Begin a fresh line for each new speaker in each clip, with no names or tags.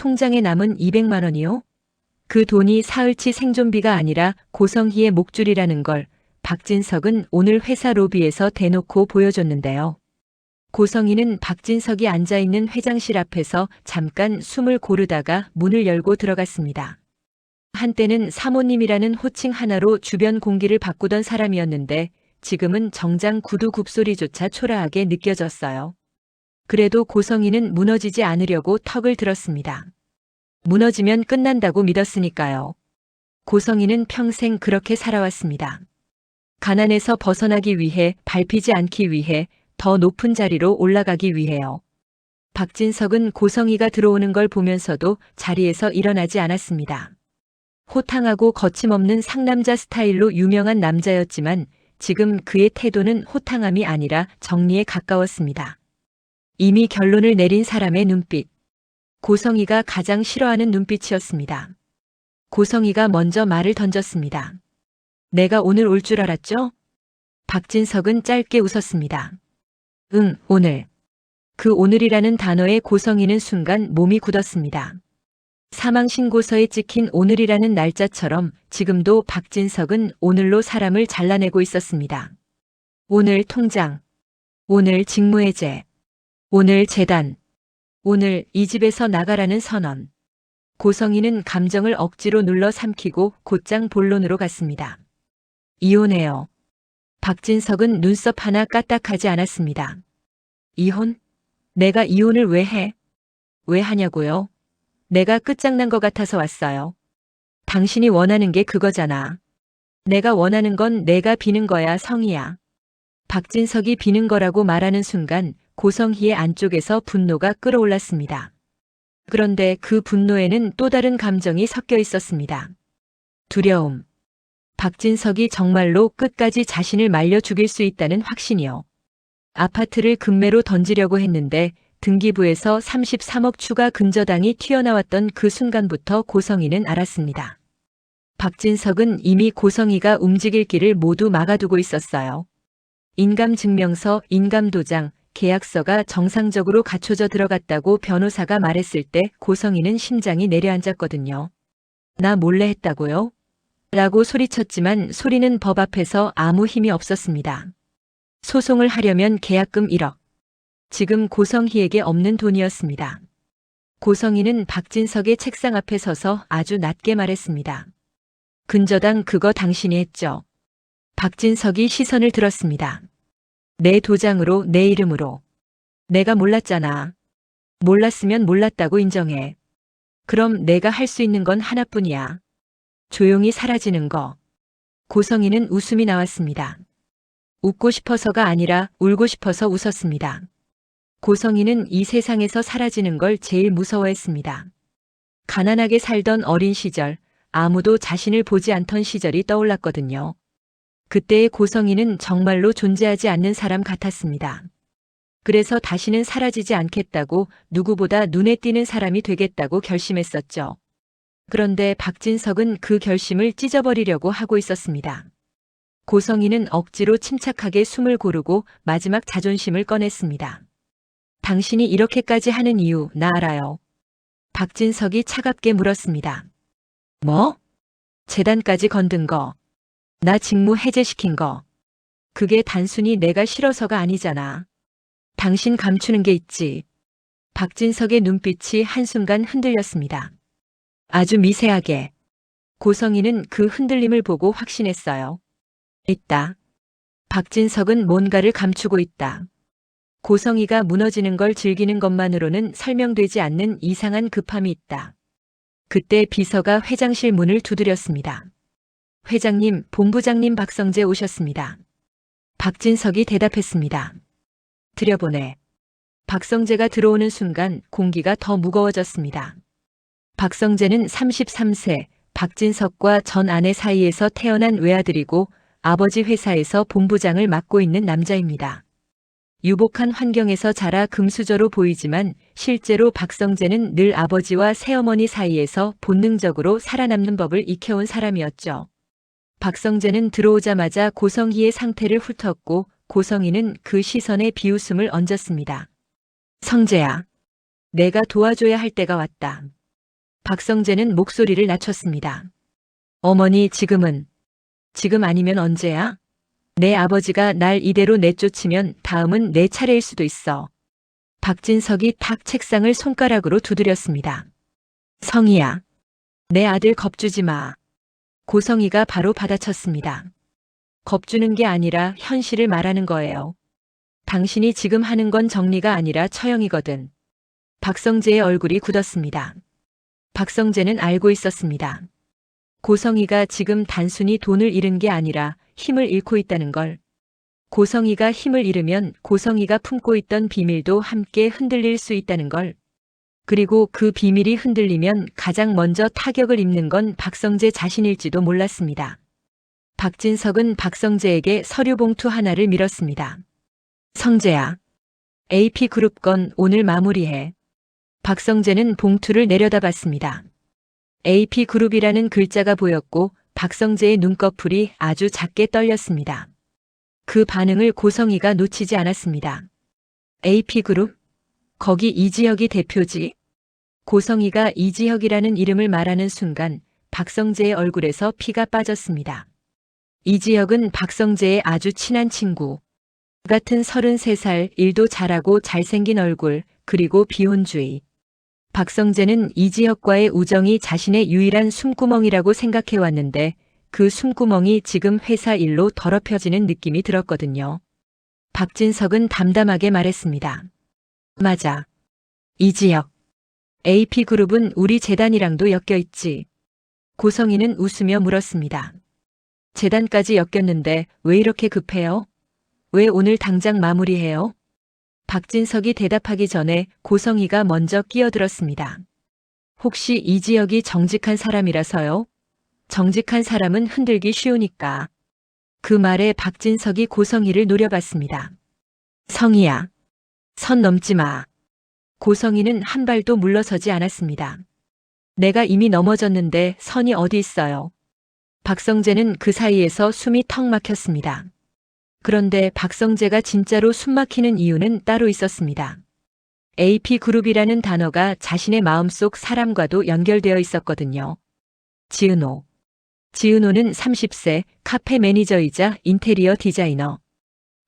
통장에 남은 200만 원이요? 그 돈이 사흘치 생존비가 아니라 고성희의 목줄이라는 걸 박진석은 오늘 회사 로비에서 대놓고 보여줬는데요. 고성희는 박진석이 앉아있는 회장실 앞에서 잠깐 숨을 고르다가 문을 열고 들어갔습니다. 한때는 사모님이라는 호칭 하나로 주변 공기를 바꾸던 사람이었는데 지금은 정장 구두 굽소리조차 초라하게 느껴졌어요. 그래도 고성희는 무너지지 않으려고 턱을 들었습니다. 무너지면 끝난다고 믿었으니까요. 고성희는 평생 그렇게 살아왔습니다. 가난에서 벗어나기 위해, 밟히지 않기 위해, 더 높은 자리로 올라가기 위해요. 박진석은 고성희가 들어오는 걸 보면서도 자리에서 일어나지 않았습니다. 호탕하고 거침없는 상남자 스타일로 유명한 남자였지만 지금 그의 태도는 호탕함이 아니라 정리에 가까웠습니다. 이미 결론을 내린 사람의 눈빛. 고성희가 가장 싫어하는 눈빛이었습니다. 고성희가 먼저 말을 던졌습니다. 내가 오늘 올 줄 알았죠? 박진석은 짧게 웃었습니다. 응, 오늘. 그 오늘이라는 단어에 고성희는 순간 몸이 굳었습니다. 사망신고서에 찍힌 오늘이라는 날짜처럼 지금도 박진석은 오늘로 사람을 잘라내고 있었습니다. 오늘 통장, 오늘 직무해제, 오늘 재단, 오늘 이 집에서 나가라는 선언. 고성희는 감정을 억지로 눌러 삼키고 곧장 본론으로 갔습니다. 이혼해요. 박진석은 눈썹 하나 까딱하지 않았습니다. 이혼? 내가 이혼을 왜 해? 왜 하냐고요? 내가 끝장난 것 같아서 왔어요. 당신이 원하는 게 그거잖아. 내가 원하는 건 내가 비는 거야, 성희야. 박진석이 비는 거라고 말하는 순간 고성희의 안쪽에서 분노가 끓어올랐습니다. 그런데 그 분노에는 또 다른 감정이 섞여 있었습니다. 두려움. 박진석이 정말로 끝까지 자신을 말려 죽일 수 있다는 확신이요. 아파트를 금매로 던지려고 했는데 등기부에서 33억 추가 근저당이 튀어나왔던 그 순간부터 고성희는 알았습니다. 박진석은 이미 고성희가 움직일 길을 모두 막아두고 있었어요. 인감증명서, 인감도장, 계약서가 정상적으로 갖춰져 들어갔다고 변호사가 말했을 때 고성희는 심장이 내려앉았거든요. 나 몰래 했다고요? 라고 소리쳤지만 소리는 법 앞에서 아무 힘이 없었습니다. 소송을 하려면 계약금 1억. 지금 고성희에게 없는 돈이었습니다. 고성희는 박진석의 책상 앞에 서서 아주 낮게 말했습니다. 근저당 그거 당신이 했죠. 박진석이 시선을 들었습니다. 내 도장으로, 내 이름으로. 내가 몰랐잖아. 몰랐으면 몰랐다고 인정해. 그럼 내가 할 수 있는 건 하나뿐이야. 조용히 사라지는 거. 고성희는 웃음이 나왔습니다. 웃고 싶어서가 아니라 울고 싶어서 웃었습니다. 고성희는 이 세상에서 사라지는 걸 제일 무서워했습니다. 가난하게 살던 어린 시절, 아무도 자신을 보지 않던 시절이 떠올랐거든요. 그때의 고성희는 정말로 존재하지 않는 사람 같았습니다. 그래서 다시는 사라지지 않겠다고 누구보다 눈에 띄는 사람이 되겠다고 결심했었죠. 그런데 박진석은 그 결심을 찢어버리려고 하고 있었습니다. 고성희는 억지로 침착하게 숨을 고르고 마지막 자존심을 꺼냈습니다. 당신이 이렇게까지 하는 이유 나 알아요. 박진석이 차갑게 물었습니다. 뭐? 재단까지 건든 거. 나 직무 해제시킨 거. 그게 단순히 내가 싫어서가 아니잖아. 당신 감추는 게 있지. 박진석의 눈빛이 한순간 흔들렸습니다. 아주 미세하게. 고성희는 그 흔들림을 보고 확신했어요. 있다. 박진석은 뭔가를 감추고 있다. 고성희가 무너지는 걸 즐기는 것만으로는 설명되지 않는 이상한 급함이 있다. 그때 비서가 회장실 문을 두드렸습니다. 회장님, 본부장님 박성재 오셨습니다. 박진석이 대답했습니다. 들여보내. 박성재가 들어오는 순간 공기가 더 무거워졌습니다. 박성재는 33세, 박진석과 전 아내 사이에서 태어난 외아들이고 아버지 회사에서 본부장을 맡고 있는 남자입니다. 유복한 환경에서 자라 금수저로 보이지만 실제로 박성재는 늘 아버지와 새어머니 사이에서 본능적으로 살아남는 법을 익혀온 사람이었죠. 박성재는 들어오자마자 고성희의 상태를 훑었고 고성희는 그 시선에 비웃음을 얹었습니다. 성재야, 내가 도와줘야 할 때가 왔다. 박성재는 목소리를 낮췄습니다. 어머니, 지금 아니면 언제야? 내 아버지가 날 이대로 내쫓으면 다음은 내 차례일 수도 있어. 박진석이 탁 책상을 손가락으로 두드렸습니다. 성희야, 내 아들 겁주지 마. 고성희가 바로 받아쳤습니다. 겁주는 게 아니라 현실을 말하는 거예요. 당신이 지금 하는 건 정리가 아니라 처형이거든. 박성재의 얼굴이 굳었습니다. 박성재는 알고 있었습니다. 고성희가 지금 단순히 돈을 잃은 게 아니라 힘을 잃고 있다는 걸. 고성희가 힘을 잃으면 고성희가 품고 있던 비밀도 함께 흔들릴 수 있다는 걸. 그리고 그 비밀이 흔들리면 가장 먼저 타격을 입는 건 박성재 자신일지도 몰랐습니다. 박진석은 박성재에게 서류 봉투 하나를 밀었습니다. 성재야, AP그룹 건 오늘 마무리해. 박성재는 봉투를 내려다봤습니다. AP그룹이라는 글자가 보였고 박성재의 눈꺼풀이 아주 작게 떨렸습니다. 그 반응을 고성희가 놓치지 않았습니다. AP그룹? 거기 이지혁이 대표지? 고성희가 이지혁이라는 이름을 말하는 순간 박성재의 얼굴에서 피가 빠졌습니다. 이지혁은 박성재의 아주 친한 친구. 같은 33살, 일도 잘하고 잘생긴 얼굴, 그리고 비혼주의. 박성재는 이지혁과의 우정이 자신의 유일한 숨구멍이라고 생각해왔는데 그 숨구멍이 지금 회사 일로 더럽혀지는 느낌이 들었거든요. 박진석은 담담하게 말했습니다. 맞아. 이지혁. AP그룹은 우리 재단이랑도 엮여있지. 고성희는 웃으며 물었습니다. 재단까지 엮였는데 왜 이렇게 급해요? 왜 오늘 당장 마무리해요? 박진석이 대답하기 전에 고성희가 먼저 끼어들었습니다. 혹시 이지혁이 정직한 사람이라서요? 정직한 사람은 흔들기 쉬우니까. 그 말에 박진석이 고성희를 노려봤습니다. 성희야, 선 넘지 마. 고성희는 한 발도 물러서지 않았습니다. 내가 이미 넘어졌는데 선이 어디 있어요? 박성재는 그 사이에서 숨이 턱 막혔습니다. 그런데 박성재가 진짜로 숨막히는 이유는 따로 있었습니다. AP그룹이라는 단어가 자신의 마음속 사람과도 연결되어 있었거든요. 지은호. 지은호는 30세 카페 매니저이자 인테리어 디자이너.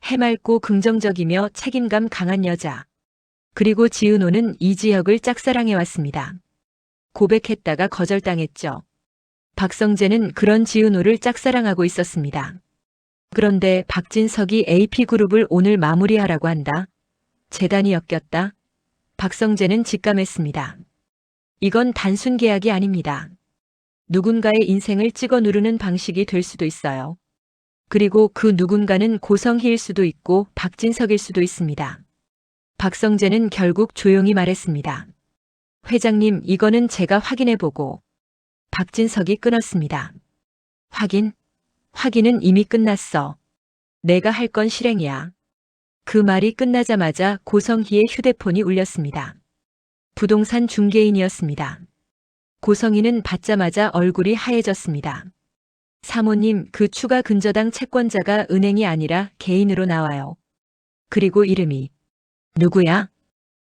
해맑고 긍정적이며 책임감 강한 여자. 그리고 지은호는 이지혁을 짝사랑해왔습니다. 고백했다가 거절당했죠. 박성재는 그런 지은호를 짝사랑하고 있었습니다. 그런데 박진석이 AP그룹을 오늘 마무리하라고 한다. 재단이 엮였다. 박성재는 직감했습니다. 이건 단순 계약이 아닙니다. 누군가의 인생을 찍어 누르는 방식이 될 수도 있어요. 그리고 그 누군가는 고성희일 수도 있고 박진석일 수도 있습니다. 박성재는 결국 조용히 말했습니다. 회장님, 이거는 제가 확인해보고. 박진석이 끊었습니다. 확인은 이미 끝났어. 내가 할 건 실행이야. 그 말이 끝나자마자 고성희의 휴대폰이 울렸습니다. 부동산 중개인이었습니다. 고성희는 받자마자 얼굴이 하얘졌습니다. 사모님, 그 추가 근저당 채권자가 은행이 아니라 개인으로 나와요. 그리고 이름이. 누구야?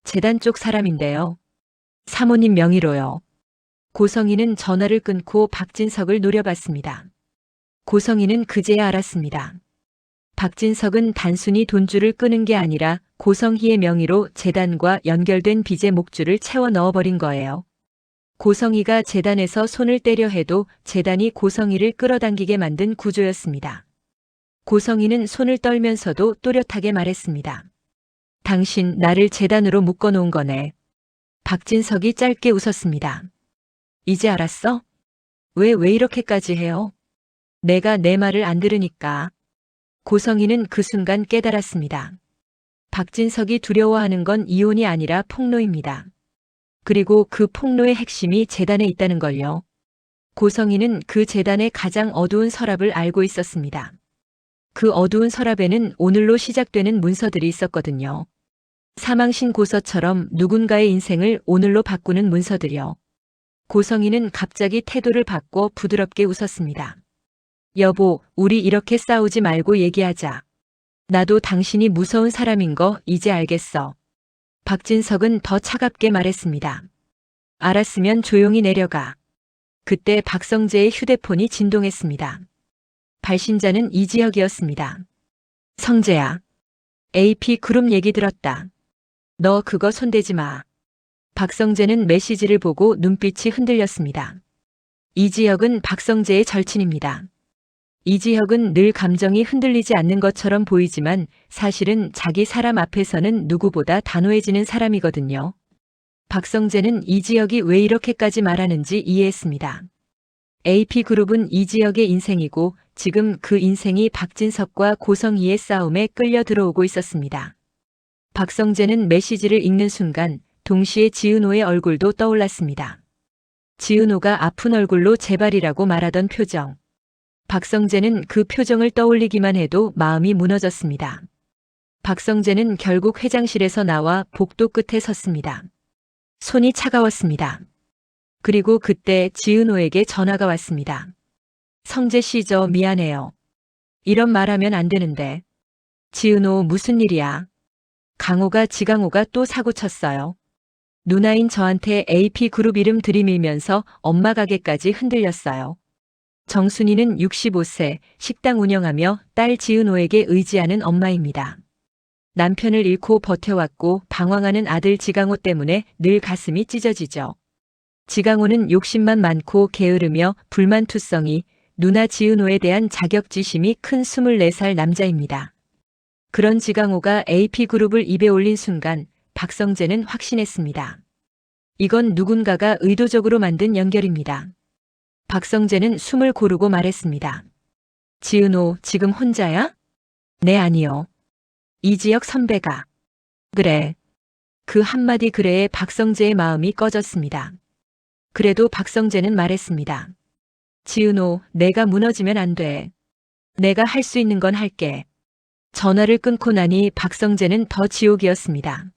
재단 쪽 사람인데요. 사모님 명의로요. 고성희는 전화를 끊고 박진석을 노려봤습니다. 고성희는 그제야 알았습니다. 박진석은 단순히 돈줄을 끄는 게 아니라 고성희의 명의로 재단과 연결된 빚의 목줄을 채워 넣어버린 거예요. 고성희가 재단에서 손을 떼려 해도 재단이 고성희를 끌어당기게 만든 구조였습니다. 고성희는 손을 떨면서도 또렷하게 말했습니다. 당신 나를 재단으로 묶어놓은 거네. 박진석이 짧게 웃었습니다. 이제 알았어? 왜 이렇게까지 해요? 내가 내 말을 안 들으니까. 고성희는 그 순간 깨달았습니다. 박진석이 두려워하는 건 이혼이 아니라 폭로입니다. 그리고 그 폭로의 핵심이 재단에 있다는 걸요. 고성희는 그 재단의 가장 어두운 서랍을 알고 있었습니다. 그 어두운 서랍에는 오늘로 시작되는 문서들이 있었거든요. 사망신고서처럼 누군가의 인생을 오늘로 바꾸는 문서들이요. 고성희는 갑자기 태도를 바꿔 부드럽게 웃었습니다. 여보, 우리 이렇게 싸우지 말고 얘기하자. 나도 당신이 무서운 사람인 거 이제 알겠어. 박진석은 더 차갑게 말했습니다. 알았으면 조용히 내려가. 그때 박성재의 휴대폰이 진동했습니다. 발신자는 이지혁이었습니다. 성재야. AP그룹 얘기 들었다. 너 그거 손대지 마. 박성재는 메시지를 보고 눈빛이 흔들렸습니다. 이지혁은 박성재의 절친입니다. 이지혁은 늘 감정이 흔들리지 않는 것처럼 보이지만 사실은 자기 사람 앞에서는 누구보다 단호해지는 사람이거든요. 박성재는 이지혁이 왜 이렇게까지 말하는지 이해했습니다. AP그룹은 이지혁의 인생이고 지금 그 인생이 박진석과 고성희의 싸움에 끌려 들어오고 있었습니다. 박성재는 메시지를 읽는 순간 동시에 지은호의 얼굴도 떠올랐습니다. 지은호가 아픈 얼굴로 제발이라고 말하던 표정. 박성재는 그 표정을 떠올리기만 해도 마음이 무너졌습니다. 박성재는 결국 회장실에서 나와 복도 끝에 섰습니다. 손이 차가웠습니다. 그리고 그때 지은호에게 전화가 왔습니다. 성재 씨, 저 미안해요. 이런 말하면 안 되는데. 지은호, 무슨 일이야? 지강호가 또 사고 쳤어요. 누나인 저한테 AP그룹 이름 들이밀면서 엄마 가게까지 흔들렸어요. 정순이는 65세, 식당 운영하며 딸 지은호에게 의지하는 엄마입니다. 남편을 잃고 버텨왔고 방황하는 아들 지강호 때문에 늘 가슴이 찢어지죠. 지강호는 욕심만 많고 게으르며 불만투성이, 누나 지은호에 대한 자격지심이 큰 24살 남자입니다. 그런 지강호가 AP그룹을 입에 올린 순간 박성재는 확신했습니다. 이건 누군가가 의도적으로 만든 연결입니다. 박성재는 숨을 고르고 말했습니다. 지은호, 지금 혼자야? 네, 아니요. 이지혁 선배가. 그래. 그 한마디 그래에 박성재의 마음이 꺼졌습니다. 그래도 박성재는 말했습니다. 지은호, 내가 무너지면 안 돼. 내가 할 수 있는 건 할게. 전화를 끊고 나니 박성재는 더 지옥이었습니다.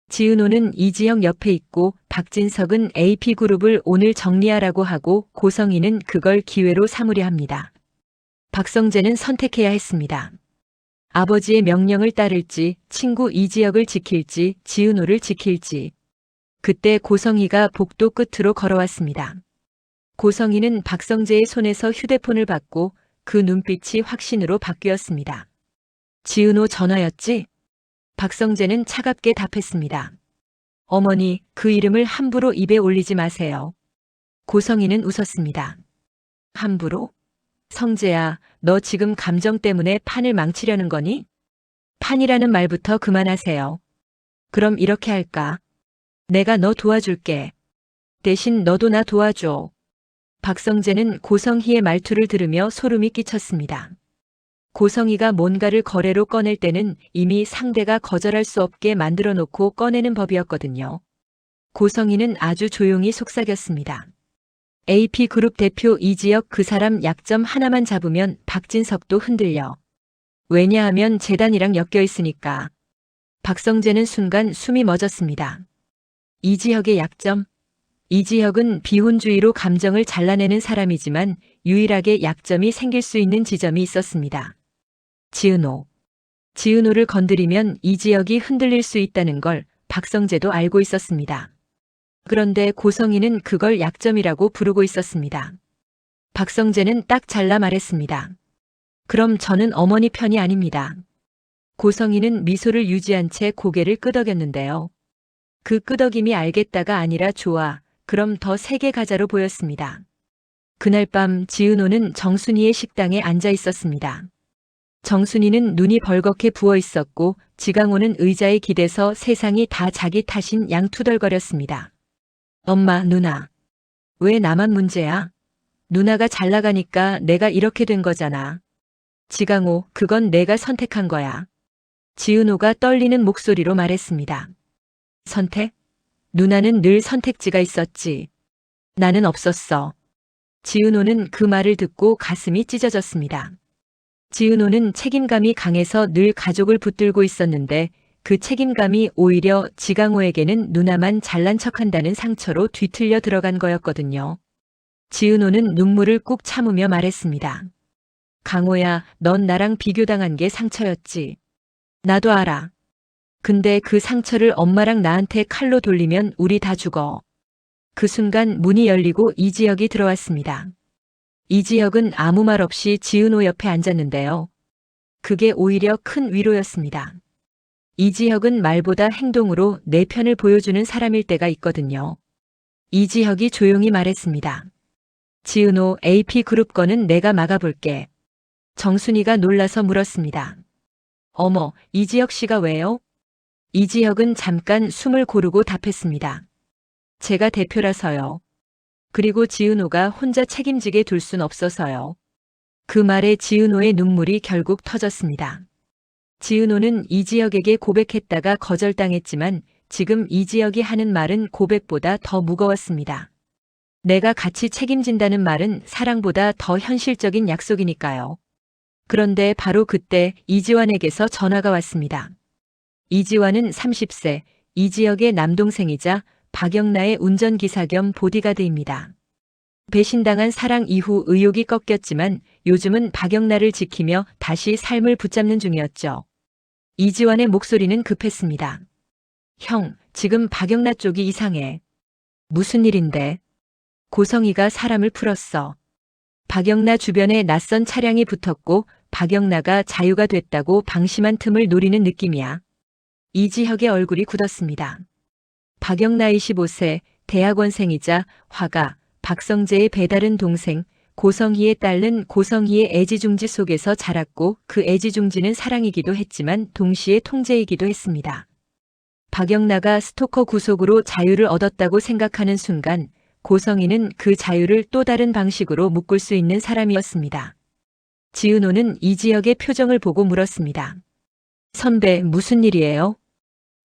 지은호는 이지혁 옆에 있고 박진석은 AP그룹을 오늘 정리하라고 하고 고성희는 그걸 기회로 삼으려 합니다. 박성재는 선택해야 했습니다. 아버지의 명령을 따를지, 친구 이지혁을 지킬지, 지은호를 지킬지. 그때 고성희가 복도 끝으로 걸어왔습니다. 고성희는 박성재의 손에서 휴대폰을 받고 그 눈빛이 확신으로 바뀌었습니다. 지은호 전화였지? 박성재는 차갑게 답했습니다. 어머니, 그 이름을 함부로 입에 올리지 마세요. 고성희는 웃었습니다. 함부로? 성재야, 너 지금 감정 때문에 판을 망치려는 거니? 판이라는 말부터 그만하세요. 그럼 이렇게 할까? 내가 너 도와줄게. 대신 너도 나 도와줘. 박성재는 고성희의 말투를 들으며 소름이 끼쳤습니다. 고성희가 뭔가를 거래로 꺼낼 때는 이미 상대가 거절할 수 없게 만들어 놓고 꺼내는 법이었거든요. 고성희는 아주 조용히 속삭였습니다. AP그룹 대표 이지혁, 그 사람 약점 하나만 잡으면 박진석도 흔들려. 왜냐하면 재단이랑 엮여 있으니까. 박성재는 순간 숨이 멎었습니다. 이지혁의 약점? 이지혁은 비혼주의로 감정을 잘라내는 사람이지만 유일하게 약점이 생길 수 있는 지점이 있었습니다. 지은호. 지은호를 건드리면 이지혁이 흔들릴 수 있다는 걸 박성재도 알고 있었습니다. 그런데 고성희는 그걸 약점이라고 부르고 있었습니다. 박성재는 딱 잘라 말했습니다. 그럼 저는 어머니 편이 아닙니다. 고성희는 미소를 유지한 채 고개를 끄덕였는데요. 그 끄덕임이 알겠다가 아니라 좋아, 그럼 더 세게 가자로 보였습니다. 그날 밤 지은호는 정순이의 식당에 앉아 있었습니다. 정순이는 눈이 벌겋게 부어 있었고 지강호는 의자에 기대서 세상이 다 자기 탓인 양 투덜거렸습니다. 엄마, 누나. 왜 나만 문제야? 누나가 잘 나가니까 내가 이렇게 된 거잖아. 지강호, 그건 내가 선택한 거야. 지은호가 떨리는 목소리로 말했습니다. 선택? 누나는 늘 선택지가 있었지. 나는 없었어. 지은호는 그 말을 듣고 가슴이 찢어졌습니다. 지은호는 책임감이 강해서 늘 가족을 붙들고 있었는데 그 책임감이 오히려 지강호에게는 누나만 잘난 척한다는 상처로 뒤틀려 들어간 거였거든요. 지은호는 눈물을 꾹 참으며 말했습니다. 강호야, 넌 나랑 비교당한 게 상처였지. 나도 알아. 근데 그 상처를 엄마랑 나한테 칼로 돌리면 우리 다 죽어. 그 순간 문이 열리고 이지혁이 들어왔습니다. 이지혁은 아무 말 없이 지은호 옆에 앉았는데요. 그게 오히려 큰 위로였습니다. 이지혁은 말보다 행동으로 내 편을 보여주는 사람일 때가 있거든요. 이지혁이 조용히 말했습니다. 지은호, AP그룹 거는 내가 막아볼게. 정순이가 놀라서 물었습니다. 어머, 이지혁 씨가 왜요? 이지혁은 잠깐 숨을 고르고 답했습니다. 제가 대표라서요. 그리고 지은호가 혼자 책임지게 둘 순 없어서요. 그 말에 지은호의 눈물이 결국 터졌습니다. 지은호는 이지혁에게 고백했다가 거절당했지만 지금 이지혁이 하는 말은 고백보다 더 무거웠습니다. 내가 같이 책임진다는 말은 사랑보다 더 현실적인 약속이니까요. 그런데 바로 그때 이지환에게서 전화가 왔습니다. 이지환은 30세, 이지혁의 남동생이자 박영나의 운전기사 겸 보디가드입니다. 배신당한 사랑 이후 의욕이 꺾였지만 요즘은 박영나를 지키며 다시 삶을 붙잡는 중이었죠. 이지환의 목소리는 급했습니다. 형, 지금 박영나 쪽이 이상해. 무슨 일인데? 고성이가 사람을 풀었어. 박영나 주변에 낯선 차량이 붙었고 박영나가 자유가 됐다고 방심한 틈을 노리는 느낌이야. 이지혁의 얼굴이 굳었습니다. 박영나 25세, 대학원생이자 화가, 박성재의 배다른 동생, 고성희의 딸은 고성희의 애지중지 속에서 자랐고 그 애지중지는 사랑이기도 했지만 동시에 통제이기도 했습니다. 박영나가 스토커 구속으로 자유를 얻었다고 생각하는 순간 고성희는 그 자유를 또 다른 방식으로 묶을 수 있는 사람이었습니다. 지은호는 이지혁의 표정을 보고 물었습니다. 선배, 무슨 일이에요?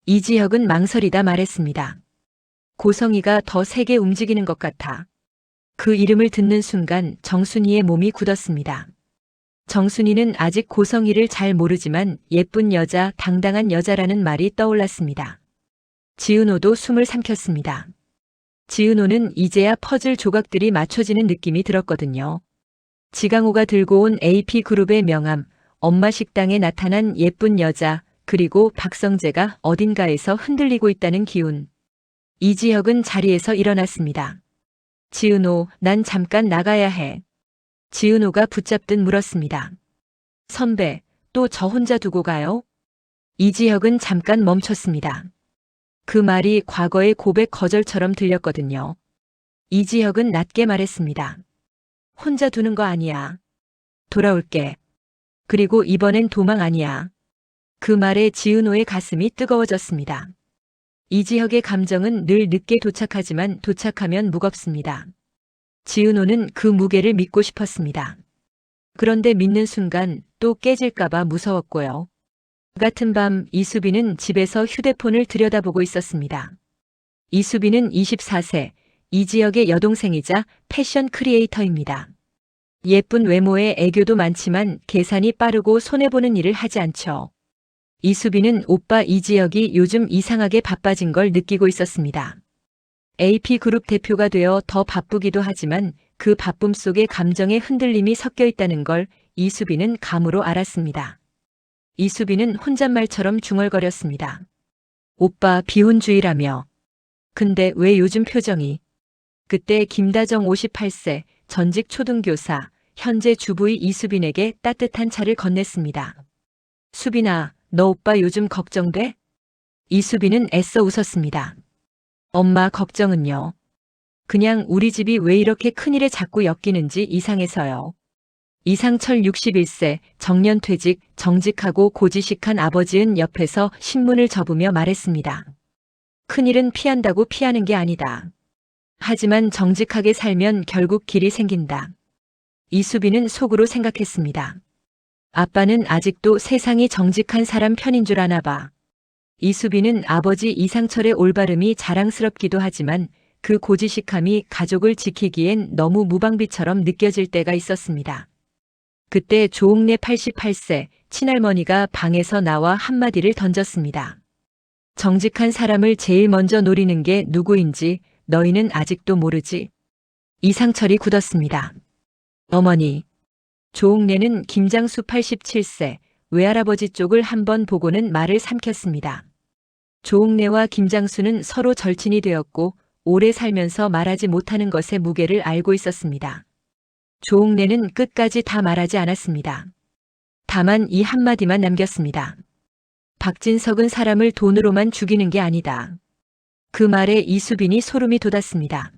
이지혁은 망설이다 말했습니다. 고성희가 더 세게 움직이는 것 같아. 그 이름을 듣는 순간 정순이의 몸이 굳었습니다. 정순이는 아직 고성희를 잘 모르지만 예쁜 여자, 당당한 여자라는 말이 떠올랐습니다. 지은호도 숨을 삼켰습니다. 지은호는 이제야 퍼즐 조각들이 맞춰지는 느낌이 들었거든요. 지강호가 들고 온 AP그룹의 명함, 엄마 식당에 나타난 예쁜 여자, 그리고 박성재가 어딘가에서 흔들리고 있다는 기운. 이지혁은 자리에서 일어났습니다. 지은호, 난 잠깐 나가야 해. 지은호가 붙잡듯 물었습니다. 선배, 또 저 혼자 두고 가요? 이지혁은 잠깐 멈췄습니다. 그 말이 과거의 고백 거절처럼 들렸거든요. 이지혁은 낮게 말했습니다. 혼자 두는 거 아니야. 돌아올게. 그리고 이번엔 도망 아니야. 그 말에 지은호의 가슴이 뜨거워졌습니다. 이지혁의 감정은 늘 늦게 도착하지만 도착하면 무겁습니다. 지은호는 그 무게를 믿고 싶었습니다. 그런데 믿는 순간 또 깨질까봐 무서웠고요. 같은 밤 이수빈은 집에서 휴대폰을 들여다보고 있었습니다. 이수빈은 24세, 이지혁의 여동생이자 패션 크리에이터입니다. 예쁜 외모에 애교도 많지만 계산이 빠르고 손해보는 일을 하지 않죠. 이수빈은 오빠 이지혁이 요즘 이상하게 바빠진 걸 느끼고 있었습니다. AP그룹 대표가 되어 더 바쁘기도 하지만 그 바쁨 속에 감정의 흔들림이 섞여 있다는 걸 이수빈은 감으로 알았습니다. 이수빈은 혼잣말처럼 중얼거렸습니다. 오빠 비혼주의라며. 근데 왜 요즘 표정이. 그때 김다정 58세, 전직 초등교사, 현재 주부의 이수빈에게 따뜻한 차를 건넸습니다. 수빈아, 너 오빠 요즘 걱정돼? 이수빈은 애써 웃었습니다. 엄마 걱정은요. 그냥 우리 집이 왜 이렇게 큰일에 자꾸 엮이는지 이상해서요. 이상철 61세, 정년퇴직, 정직하고 고지식한 아버지는 옆에서 신문을 접으며 말했습니다. 큰일은 피한다고 피하는 게 아니다. 하지만 정직하게 살면 결국 길이 생긴다. 이수빈은 속으로 생각했습니다. 아빠는 아직도 세상이 정직한 사람 편인 줄 아나 봐. 이수빈은 아버지 이상철의 올바름이 자랑스럽기도 하지만 그 고지식함이 가족을 지키기엔 너무 무방비처럼 느껴질 때가 있었습니다. 그때 조옥래 88세 친할머니가 방에서 나와 한마디를 던졌습니다. 정직한 사람을 제일 먼저 노리는 게 누구인지 너희는 아직도 모르지. 이상철이 굳었습니다. 어머니. 조옥래는 김장수 87세 외할아버지 쪽을 한번 보고는 말을 삼켰습니다. 조옥래와 김장수는 서로 절친이 되었고 오래 살면서 말하지 못하는 것의 무게를 알고 있었습니다. 조옥래는 끝까지 다 말하지 않았습니다. 다만 이 한마디만 남겼습니다. 박진석은 사람을 돈으로만 죽이는 게 아니다. 그 말에 이수빈이 소름이 돋았습니다.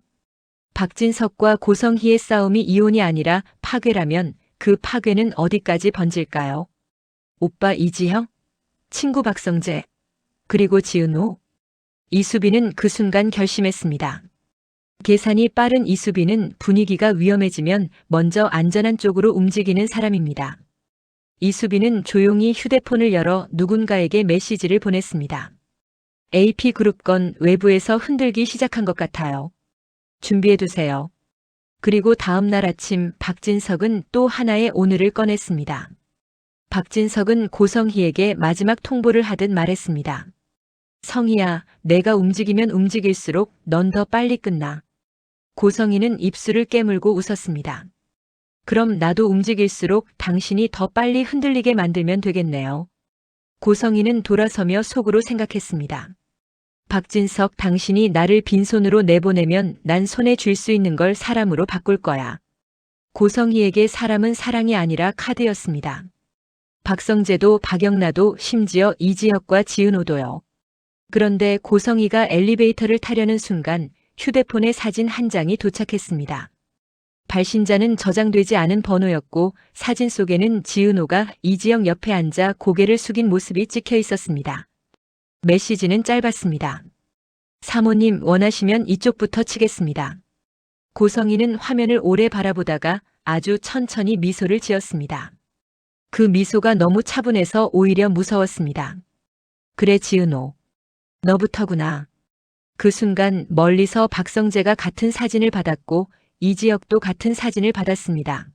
박진석과 고성희의 싸움이 이혼이 아니라 파괴라면 그 파괴는 어디까지 번질까요? 오빠 이지형, 친구 박성재, 그리고 지은호. 이수빈은 그 순간 결심했습니다. 계산이 빠른 이수빈은 분위기가 위험해지면 먼저 안전한 쪽으로 움직이는 사람입니다. 이수빈은 조용히 휴대폰을 열어 누군가에게 메시지를 보냈습니다. AP그룹 건 외부에서 흔들기 시작한 것 같아요. 준비해두세요. 그리고 다음 날 아침 박진석은 또 하나의 오늘을 꺼냈습니다. 박진석은 고성희에게 마지막 통보를 하듯 말했습니다. 성희야, 내가 움직이면 움직일수록 넌 더 빨리 끝나. 고성희는 입술을 깨물고 웃었습니다. 그럼 나도 움직일수록 당신이 더 빨리 흔들리게 만들면 되겠네요. 고성희는 돌아서며 속으로 생각했습니다. 박진석, 당신이 나를 빈손으로 내보내면 난 손에 쥘 수 있는 걸 사람으로 바꿀 거야. 고성희에게 사람은 사랑이 아니라 카드였습니다. 박성재도 박영나도 심지어 이지혁과 지은호도요. 그런데 고성희가 엘리베이터를 타려는 순간 휴대폰에 사진 한 장이 도착했습니다. 발신자는 저장되지 않은 번호였고 사진 속에는 지은호가 이지영 옆에 앉아 고개를 숙인 모습이 찍혀 있었습니다. 메시지는 짧았습니다. 사모님, 원하시면 이쪽부터 치겠습니다. 고성희는 화면을 오래 바라보다가 아주 천천히 미소를 지었습니다. 그 미소가 너무 차분해서 오히려 무서웠습니다. 그래, 지은호. 너부터구나. 그 순간 멀리서 박성재가 같은 사진을 받았고 이지혁도 같은 사진을 받았습니다.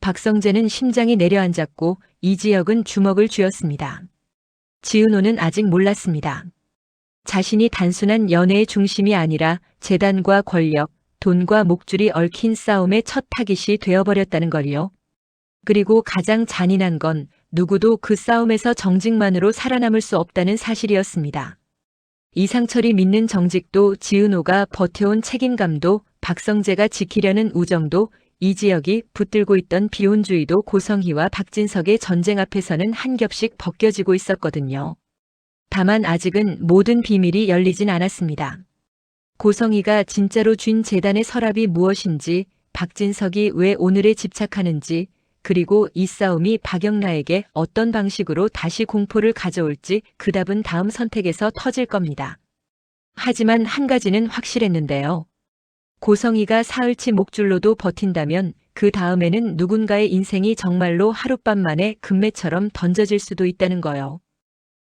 박성재는 심장이 내려앉았고 이지혁은 주먹을 쥐었습니다. 지은호는 아직 몰랐습니다. 자신이 단순한 연애의 중심이 아니라 재단과 권력, 돈과 목줄이 얽힌 싸움의 첫 타깃이 되어버렸다는 걸요. 그리고 가장 잔인한 건 누구도 그 싸움에서 정직만으로 살아남을 수 없다는 사실이었습니다. 이상철이 믿는 정직도, 지은호가 버텨온 책임감도, 박성재가 지키려는 우정도, 이지혁이 붙들고 있던 비혼주의도 고성희와 박진석의 전쟁 앞에서는 한 겹씩 벗겨지고 있었거든요. 다만 아직은 모든 비밀이 열리진 않았습니다. 고성희가 진짜로 쥔 재단의 서랍이 무엇인지, 박진석이 왜 오늘에 집착하는지, 그리고 이 싸움이 박영나에게 어떤 방식으로 다시 공포를 가져올지 그 답은 다음 선택에서 터질 겁니다. 하지만 한 가지는 확실했는데요. 고성희가 사흘치 목줄로도 버틴다면 그 다음에는 누군가의 인생이 정말로 하룻밤 만에 금매처럼 던져질 수도 있다는 거요.